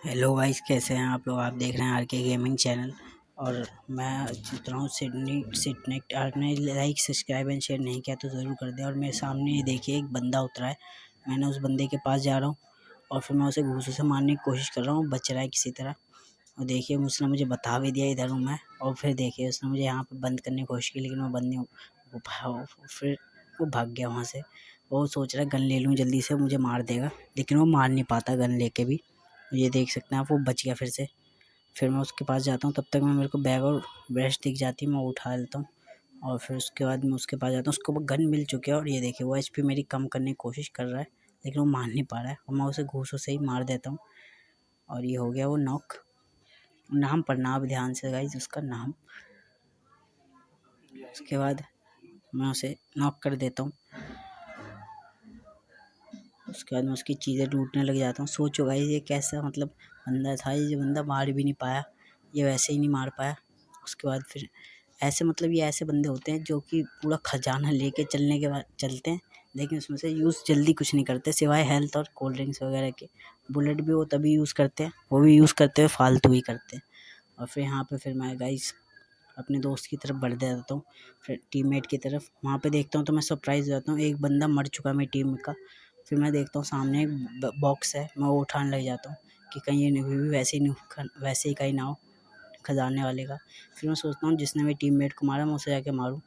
Hello guys, कैसे हैं आप लोग। आप देख रहे हैं आर के गेमिंग चैनल। और मैं सोच रहा हूँ सिडनी आपने लाइक सब्सक्राइब एंड शेयर नहीं किया तो ज़रूर कर दें। और मेरे सामने ये देखिए एक बंदा उतरा है। मैंने उस बंदे के पास जा रहा हूँ और फिर मैं उसे घूंसों से मारने की कोशिश कर रहा हूँ, बच रहा है किसी तरह। और देखिए उसने मुझे बता भी दिया इधर हूँ मैं। और फिर देखिए उसने मुझे यहाँ पर बंद करने की कोशिश की, लेकिन मैं बंद नहीं हो पाया। फिर वो भाग गया वहाँ से। वो सोच रहा है गन ले लूँ जल्दी से, मुझे मार देगा, लेकिन वो मार नहीं पाता गन लेके भी। ये देख सकते हैं आप, वो बच गया फिर से। फिर मैं उसके पास जाता हूँ, तब तक मैं मेरे को बैग और ब्रश दिख जाती है, मैं उठा लेता हूँ। और फिर उसके बाद मैं उसके पास जाता हूँ, उसको गन मिल चुकी है। और ये देखिए वो एचपी मेरी कम करने की कोशिश कर रहा है, लेकिन वो मार नहीं पा रहा है। और मैं उसे घूंसों से ही मार देता हूँ और ये हो गया वो नॉक। नाम पढ़ना आप ध्यान से गाइस, उसका नाम। उसके बाद मैं उसे नॉक कर देता हूँ। उसके बाद मैं उसकी चीज़ें लूटने लग जाता हूँ। सोचो गाइस ये कैसा मतलब बंदा था, ये बंदा मार भी नहीं पाया, ये वैसे ही नहीं मार पाया। उसके बाद फिर ऐसे मतलब ये ऐसे बंदे होते हैं जो कि पूरा खजाना लेके चलने के बाद चलते हैं, लेकिन उसमें से यूज़ जल्दी कुछ नहीं करते सिवाय हेल्थ और कोल्ड ड्रिंक्स वगैरह के। बुलेट भी वो तभी यूज़ करते हैं, वो भी यूज़ करते हुए फालतू ही करते हैं। और फिर यहाँ पे फिर मैं गाइस अपने दोस्त की तरफ बढ़ जाता हूँ, फिर टीममेट की तरफ। वहाँ पे देखता हूँ तो मैं सरप्राइज़ हो जाता हूँ, एक बंदा मर चुका है मेरी टीम का। फिर मैं देखता हूँ सामने एक बॉक्स है, मैं वो उठाने लग जाता हूँ कि कहीं ये भी वैसे ही कहीं ना हो खजाने वाले का। फिर मैं सोचता हूँ जिसने मेरी टीममेट को मारा मैं उसे जाके मारूँ।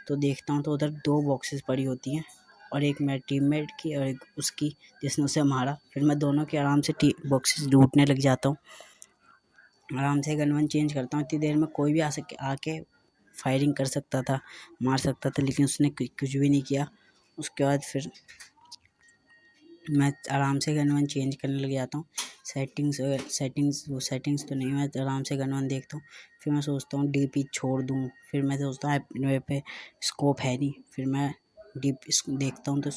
तो देखता हूँ तो उधर 2 बॉक्सेस पड़ी होती हैं, और एक मेरे टीममेट की और एक उसकी जिसने उसे मारा। फिर मैं दोनों के आराम से बॉक्सेस लूटने लग जाता हूँ, आराम से गन वन चेंज करता हूँ। इतनी देर में कोई भी आके फायरिंग कर सकता था, मार सकता था, लेकिन उसने कुछ भी नहीं किया। उसके बाद फिर मैं आराम से गन वन चेंज करने लग जाता हूँ। सेटिंग्स तो नहीं, मैं आराम से गन वन देखता हूँ। फिर मैं सोचता हूँ डीपी छोड़ दूँ, फिर मैं सोचता हूँ मेरे पे स्कोप है नहीं। फिर मैं डीपी देखता हूँ तो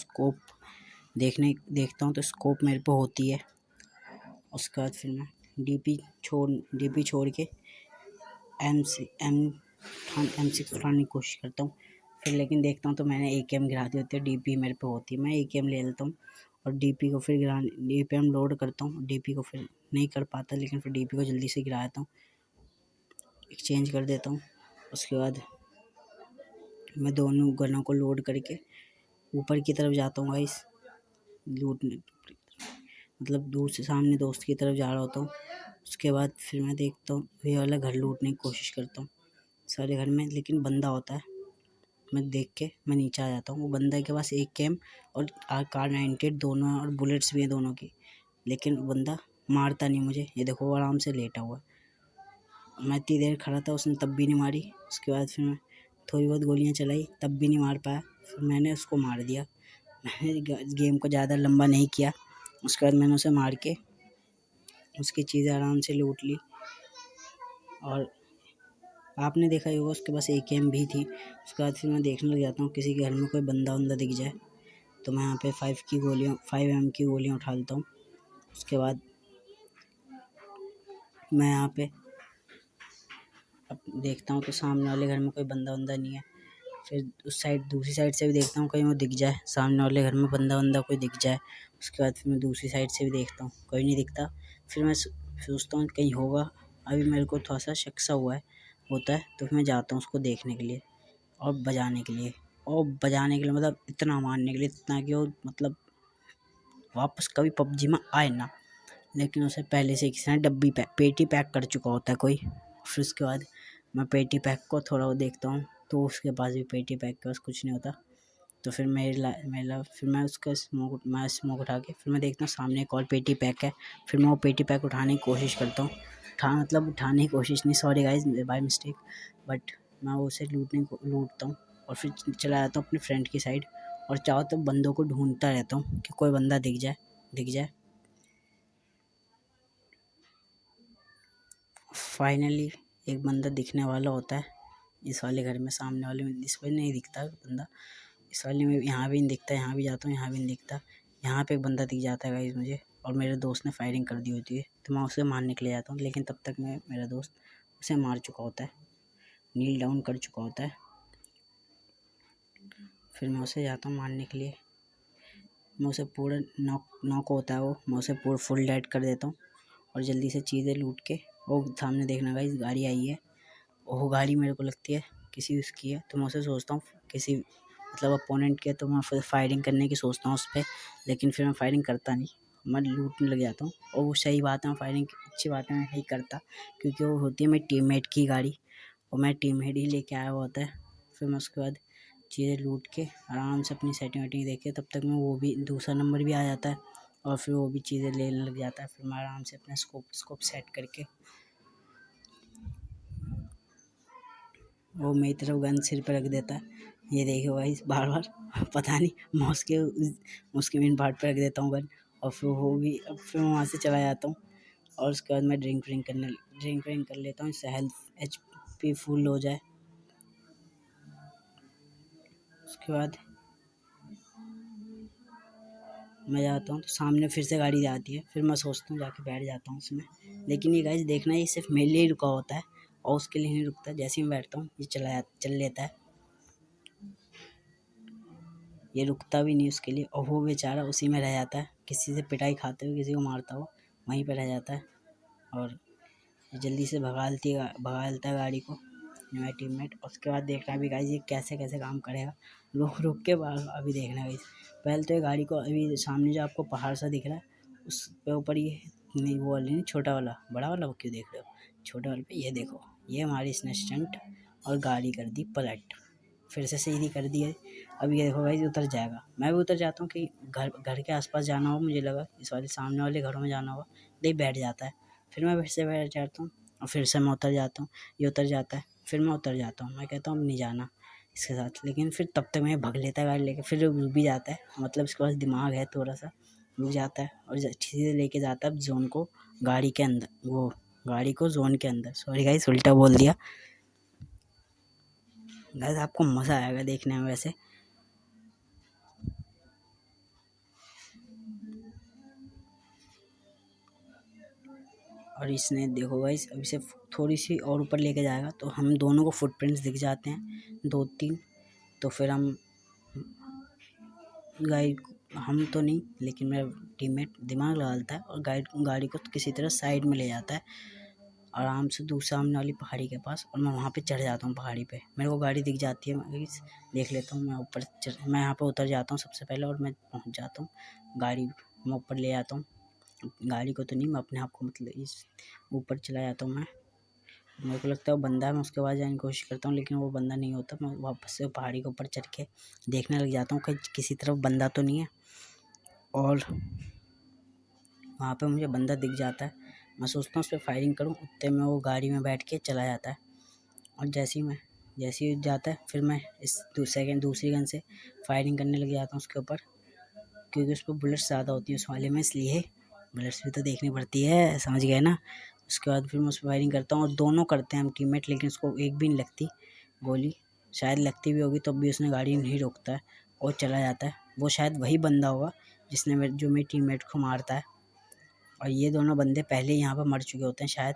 स्कोप मेरे पे होती है। उसके बाद फिर मैं डीपी छोड़ के M6 उठाने की कोशिश करता हूँ। फिर लेकिन देखता हूँ तो मैंने AKM गिरा दी होती है, डीपी मेरे पे होती है। मैं AKM ले लेता हूँ और डीपी को फिर DPM लोड करता हूँ। डीपी को फिर नहीं कर पाता, लेकिन फिर डीपी को जल्दी से गिरा देता हूँ, एक्सचेंज कर देता हूँ। उसके बाद मैं दोनों गनों को लोड करके ऊपर की तरफ जाता हूँ गाइस, लूटने मतलब दूर से सामने दोस्त की तरफ जा रहा होता हूँ। उसके बाद फिर मैं देखता हूँ ये वाला घर लूटने की कोशिश करता हूँ सारे घर में, लेकिन बंदा होता है। मैं देख के मैं नीचे आ जाता हूँ। वो बंदा के पास AKM और Kar98 दोनों है, और बुलेट्स भी हैं दोनों की, लेकिन बंदा मारता नहीं मुझे। ये देखो वो आराम से लेटा हुआ है। मैं इतनी देर खड़ा था, उसने तब भी नहीं मारी। उसके बाद फिर मैं थोड़ी बहुत गोलियां चलाई, तब भी नहीं मार पाया। फिर मैंने उसको मार दिया। मैंने गेम को ज़्यादा लंबा नहीं किया। उसके बाद मैंने उसे मार के उसकी चीज़ें आराम से लूट ली। और आपने देखा ही होगा उसके पास AKM भी थी। उसके बाद फिर मैं देखने लग जाता हूँ किसी के घर में कोई बंदा दिख जाए तो मैं यहाँ पे 5 की गोलियाँ उठा लेता हूँ। उसके बाद मैं यहाँ पे अब देखता हूँ तो सामने वाले घर में कोई बंदा नहीं है। फिर दूसरी साइड से भी देखता हूँ कहीं वो दिख जाए, सामने वाले घर में बंदा कोई दिख जाए। उसके बाद फिर मैं दूसरी साइड से भी देखता हूँ, कोई नहीं दिखता। फिर मैं सोचता हूँ कहीं होगा। अभी मेरे को थोड़ा सा शक सा होता है, तो फिर मैं जाता हूँ उसको देखने के लिए और बजाने के लिए मतलब इतना मारने के लिए, इतना कि वो मतलब वापस कभी PUBG में आए ना। लेकिन उसे पहले से किसी ने पेटी पैक कर चुका होता है कोई। फिर उसके बाद मैं पेटी पैक को थोड़ा वो देखता हूँ, तो उसके पास भी पेटी पैक के पास कुछ नहीं होता। तो फिर फिर मैं उसका स्मोक उठा के फिर मैं देखता हूँ सामने एक और पेटी पैक है। फिर मैं वो पेटी पैक उठाने की कोशिश करता हूँ, उठाने की कोशिश नहीं, sorry guys by mistake. But मैं उसे लूटता हूँ और फिर चला जाता हूँ अपने फ्रेंड की साइड, और चाहो तो बंदों को ढूंढता रहता हूँ कि कोई बंदा दिख जाए। फाइनली एक बंदा दिखने वाला होता है इस वाले घर में, सामने वाले में। इस पर नहीं दिखता बंदा, इस वाले में यहाँ भी नहीं दिखता, यहाँ भी जाता हूँ यहाँ भी नहीं दिखता। यहाँ पे एक बंदा दिख जाता है गाइस मुझे, और मेरे दोस्त ने फायरिंग कर दी होती है, तो मैं उसे मारने के लिए जाता हूँ। लेकिन तब तक मेरा दोस्त उसे मार चुका होता है, नील डाउन कर चुका होता है। फिर मैं उसे जाता हूँ मारने के लिए। मैं उसे पूरा नॉक होता है वो, मैं उसे पूरा फुल डेड कर देता हूँ। और जल्दी से चीज़ें लूट के, वो सामने देखना गाइस गाड़ी आई है, वो गाड़ी मेरे को लगती है किसी उसकी है, तो मैं उसे सोचता हूँ किसी मतलब अपोनेंट की है, तो मैं फिर फायरिंग करने की सोचता हूँ उस पर, लेकिन फिर मैं फायरिंग करता नहीं, मैं लूटने लग जाता हूँ। और वो सही बात है, मैं फायरिंग अच्छी बात है मैं नहीं करता, क्योंकि वो होती है मेरी टीममेट की गाड़ी और मैं टीममेट ही लेके आया हुआ होता है। फिर मैं उसके बाद चीज़ें लूट के आराम से अपनी सेटिंग वेटिंग देख के, तब तक में वो भी दूसरा नंबर भी आ जाता है और फिर वो भी चीज़ें लेने लग जाता है। फिर मैं आराम से अपना स्कोप सेट करके वो मेरी तरफ गन सिर पे रख देता है, ये देखो भाई बार बार पता नहीं मैं उसके मेन पार्ट पे रख देता हूँ गन, और फिर वो भी अब फिर मैं वहाँ से चला जाता हूँ। और उसके बाद मैं ड्रिंक व्रिंक कर लेता हूँ, इससे हेल्थ HP फुल हो जाए। उसके बाद मैं जाता हूँ तो सामने फिर से गाड़ी आती है, फिर मैं सोचता हूँ जाके बैठ जाता हूँ उसमें, लेकिन ये गाइस देखना ये सिर्फ मेरे लिए ही रुका होता है और उसके लिए नहीं रुकता। जैसे ही मैं बैठता हूँ ये चल लेता है, ये रुकता भी नहीं उसके लिए, और वो बेचारा उसी में रह जाता है, किसी से पिटाई खाते हुए किसी को मारता हुआ वहीं पर रह जाता है। और जल्दी से भगालता है गाड़ी को मेरा टीममेट। उसके बाद देखना भी गाइस ये कैसे कैसे काम करेगा, रुक के अभी देखना गाइस। पहले तो ये गाड़ी को अभी सामने जो आपको पहाड़ सा दिख रहा है उस पे ऊपर ये नहीं, वो वाली नहीं, छोटा वाला, बड़ा वाला वो क्यों देख रहे हो, छोटा वाले पे ये देखो, ये हमारी इसने स्टंट और गाड़ी कर दी पलट, फिर से सीधी कर दी है। अब ये देखो भाई उतर जाएगा, मैं भी उतर जाता हूँ कि घर के आसपास जाना हो, मुझे लगा इस वाले सामने वाले घरों में जाना होगा, नहीं बैठ जाता है, फिर मैं फिर से बैठ जाता हूँ और फिर से मैं उतर जाता हूँ, ये उतर जाता है, फिर मैं उतर जाता हूँ, मैं कहता हूँ अब नहीं जाना इसके साथ, लेकिन फिर तब तक मैं भग लेता है गाड़ी लेके, फिर रुक भी जाता है, मतलब इसके पास दिमाग है थोड़ा सा, रुक जाता है और सीधे लेके जाता है जोन को, गाड़ी के अंदर, वो गाड़ी को जोन के अंदर, सॉरी गाइस उल्टा बोल दिया गाइस, आपको मज़ा आएगा देखने में वैसे। और इसने देखो गाइस अभी से थोड़ी सी और ऊपर लेके जाएगा तो हम दोनों को फुटप्रिंट्स दिख जाते हैं 2-3, तो फिर हम हम तो नहीं लेकिन मेरा टीममेट दिमाग लगाता है और गाड़ी को किसी तरह साइड में ले जाता है आराम से सामने वाली पहाड़ी के पास, और मैं वहाँ पे चढ़ जाता हूँ पहाड़ी पे, मेरे को गाड़ी दिख जाती है, मैं देख लेता हूँ, मैं यहाँ पे उतर जाता हूँ सबसे पहले और मैं पहुँच जाता हूँ, गाड़ी मैं ऊपर ले आता हूँ, गाड़ी को तो नहीं मैं अपने आप को मतलब इस ऊपर चला जाता हूँ। मैं मेरे को लगता है वो बंदा है, मैं उसके बाद जाने की कोशिश करता हूँ लेकिन वो बंदा नहीं होता, मैं वापस से पहाड़ी के ऊपर चढ़ के देखने लग जाता हूँ कि किसी तरफ बंदा तो नहीं है, और वहाँ पे मुझे बंदा दिख जाता है, मैं सोचता हूँ उस पर फायरिंग करूँ, उतने में वो गाड़ी में बैठ के चला जाता है, और जैसे ही जाता है फिर मैं इस दूसरी गन से फायरिंग करने लग जाता हूँ उसके ऊपर, क्योंकि उस पर बुलेट्स ज़्यादा होती है उस वाले में, इसलिए बुलेट्स भी तो देखनी पड़ती है, समझ गए ना। उसके बाद फिर मैं उस पर फायरिंग करता हूँ और दोनों करते हैं हम टीममेट, लेकिन उसको एक भी नहीं लगती गोली, शायद लगती भी होगी तब भी उसने गाड़ी नहीं रोकता है और चला जाता है। वो शायद वही बंदा होगा जिसने जो मेरे टीममेट को मारता है, और ये दोनों बंदे पहले यहाँ पर मर चुके होते हैं शायद,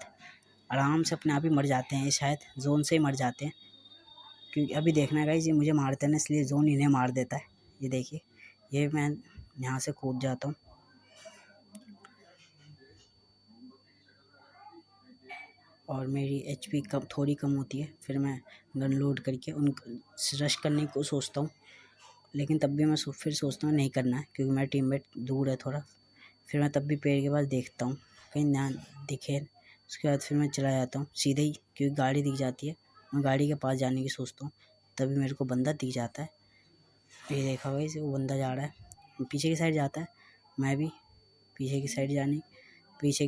आराम से अपने आप ही मर जाते हैं, ये शायद जोन से ही मर जाते हैं, क्योंकि अभी देखना है गाइस ये मुझे मारते हैं ना इसलिए जोन इन्हें मार देता है। ये देखिए ये मैं यहाँ से कूद जाता हूँ और मेरी HP थोड़ी कम होती है, फिर मैं गन लोड करके उन रश करने को सोचता हूँ, लेकिन तब भी मैं फिर सोचता हूँ नहीं करना है क्योंकि मेरा टीममेट दूर है थोड़ा, फिर मैं तब भी पेड़ के पास देखता हूँ कहीं ना दिखे, उसके बाद फिर मैं चला जाता हूँ सीधे ही, क्योंकि गाड़ी दिख जाती है, मैं गाड़ी के पास जाने की सोचता हूँ, तभी मेरे को बंदा दिख जाता है, ये देखा भाई वो बंदा जा रहा है पीछे की साइड जाता है, मैं भी पीछे की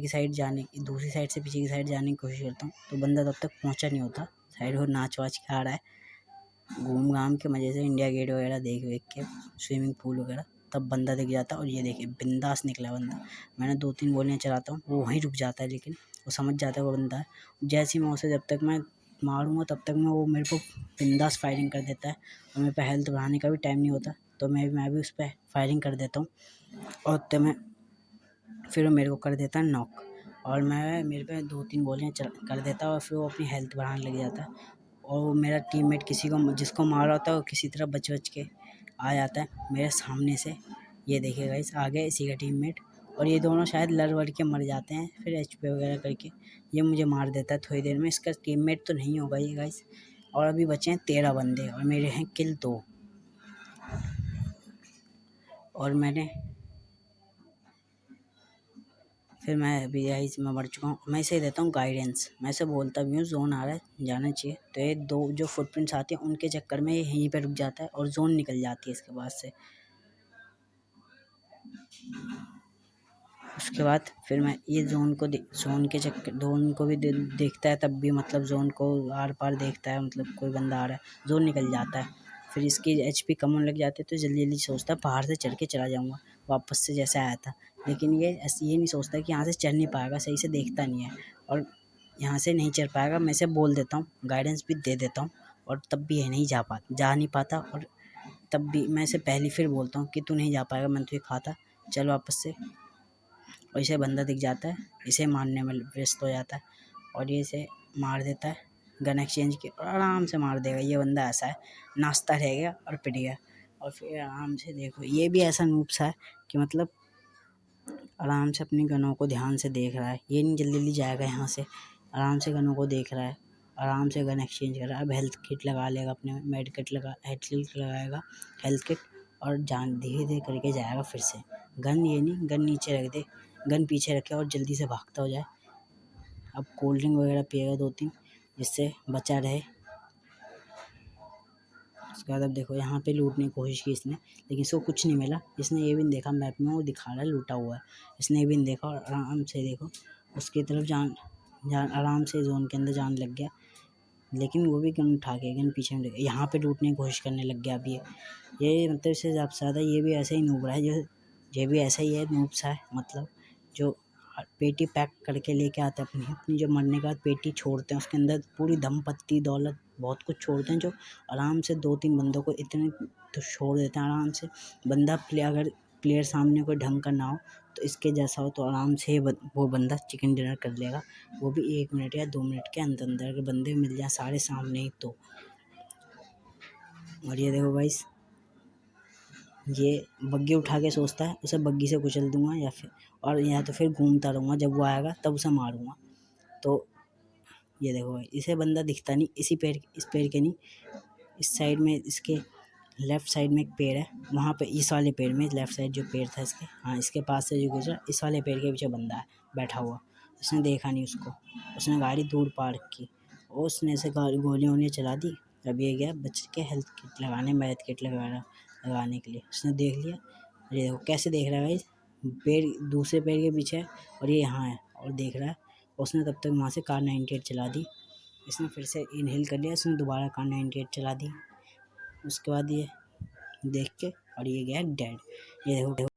साइड जाने की दूसरी साइड से पीछे की साइड जाने की कोशिश करता हूँ, तो बंदा तब तक पहुँचा नहीं होता, साइड हो नाच वाच के आ रहा है घूम घाम के मज़े से, इंडिया गेट वगैरह देख वेख के, स्विमिंग पूल वगैरह, तब बंदा दिख जाता है, और ये देखिए बिंदास निकला बंदा, मैंने 2-3 गोलियाँ चलाता हूँ वो वहीं रुक जाता है, लेकिन वो समझ जाता है वो बंदा है, जैसे ही मैं उसे जब तक मैं मारूंगा तब तक मैं वो मेरे को बिंदास फायरिंग कर देता है, और मेरे पे हेल्थ बढ़ाने का भी टाइम नहीं होता, तो मैं भी उस पर फायरिंग कर देता हूँ, और तब मैं फिर वो मेरे को कर देता है नॉक, और मैं मेरे पे 2-3 गोलियाँ कर देता है, और फिर वो अपनी हेल्थ बढ़ाने लग जाता है, और वो मेरा टीममेट जिसको मारा होता है वो किसी तरह बच के आ जाता है मेरे सामने से, ये देखिए गाइस आ गया इसी का टीममेट, और ये दोनों शायद लड़ वड़ के मर जाते हैं फिर HP वगैरह करके। ये मुझे मार देता है थोड़ी देर में। इसका टीममेट तो नहीं होगा ये गाइस। और अभी बचे हैं 13 बंदे और मेरे हैं किल 2। और मैं अभी गाइस मैं मर चुका हूँ। मैं इसे देता हूँ गाइडेंस। मैं इसे बोलता भी हूँ जोन आ रहा है जाना चाहिए, तो ये 2 जो फुटप्रिंट्स आती हैं उनके चक्कर में ये यहीं पे रुक जाता है और जोन निकल जाती है इसके बाद से। उसके बाद फिर मैं ये जोन के चक्कर जोन को भी देखता है तब भी, मतलब जोन को आर पार देखता है, मतलब कोई बंदा आ रहा है, जोन निकल जाता है। फिर इसकी HP कम होने लग जाती है तो जल्दी जल्दी सोचता है बाहर से चढ़ के चला जाऊँगा वापस से जैसे आया था। लेकिन ये नहीं सोचता कि यहाँ से चढ़ नहीं पाएगा, सही से देखता नहीं है और यहाँ से नहीं चढ़ पाएगा। मैं इसे बोल देता हूँ, गाइडेंस भी दे देता हूँ और तब भी ये नहीं जा नहीं पाता। और तब भी मैं इसे पहले फिर बोलता हूँ कि तू नहीं जा पाएगा, मैंने तुझे कहा था चल वापस से। और इसे बंदा दिख जाता है, इसे मारने में व्यस्त हो जाता है और ये इसे मार देता है गन एक्सचेंज के, और आराम से मार देगा। ये बंदा ऐसा है, नाश्ता रह गया और पिट गया। और फिर आराम से देखो, ये भी ऐसा नूब्स है कि मतलब आराम से अपनी गनों को ध्यान से देख रहा है। ये नहीं जल्दी जल्दी जाएगा यहाँ से, आराम से गनों को देख रहा है, आराम से गन एक्सचेंज कर रहा है। अब हेल्थ किट लगा लेगा अपने में, हेड किट लगाएगा, हेल्थ किट, और जान धीरे धीरे करके जाएगा फिर से। गन ये नहीं, गन नीचे रख दे, गन पीछे रखे और जल्दी से भागता हो जाए। अब कोल्ड ड्रिंक वगैरह पिएगा 2-3 जिससे बचा रहे। उसके बाद अब देखो यहाँ पे लूटने की कोशिश की इसने, लेकिन इसको कुछ नहीं मिला। इसने ये भी नहीं देखा मैप में वो दिखा रहा है लूटा हुआ है, इसने ये भी नहीं देखा और आराम से देखो उसकी तरफ जान आराम से जोन के अंदर जान लग गया। लेकिन वो भी गन उठा के गन पीछे में यहाँ पे लूटने की कोशिश करने लग गया। अभी ये मतलब इससे ज़्यादा ये भी ऐसे ही नूब रहा है, जो ये भी ऐसा ही है नूब सा है, मतलब जो पेटी पैक करके लेके आते हैं अपनी जो मरने के बाद पेटी छोड़ते हैं, उसके अंदर पूरी धनपत्ती दौलत बहुत कुछ छोड़ते हैं, जो आराम से 2-3 बंदों को इतने तो छोड़ देते हैं आराम से। बंदा अगर प्लेयर सामने कोई ढंग का ना हो तो इसके जैसा हो तो आराम से वो बंदा चिकन डिनर कर लेगा, वो भी 1 मिनट या 2 मिनट के अंदर अंदर। अगर बंदे मिल जाए सारे सामने ही तो। और ये देखो गाइस, ये बग्गी उठा के सोचता है उसे बग्गी से कुचल दूंगा या तो फिर घूमता रहूँगा, जब वो आएगा तब उसे मारूंगा। तो ये देखो भाई, इसे बंदा दिखता नहीं, इस पेड़ के नहीं, इस साइड में, इसके लेफ़्ट साइड में एक पेड़ है, वहाँ पे इस वाले पेड़ में लेफ़्ट साइड जो पेड़ था इसके, हाँ इसके पास से जो गुजरा, इस वाले पेड़ के पीछे बंदा है बैठा हुआ। उसने देखा नहीं उसको, उसने गाड़ी दूर पार्क की और उसने ऐसे गोलियाँ वोलियाँ चला दी। अब ये गया बच के हेल्थ किट लगाने, मैथ किट लगाने के लिए। उसने देख लिया, ये देखो कैसे देख रहा है भाई, पेड़ दूसरे पेड़ के पीछे है और ये यहाँ है और देख रहा है। उसने तब तक वहाँ से कार 98 चला दी, इसने फिर से इनहेल कर लिया, इसने दोबारा कार 98 चला दी। उसके बाद ये देख के और ये गया डेड। ये देखो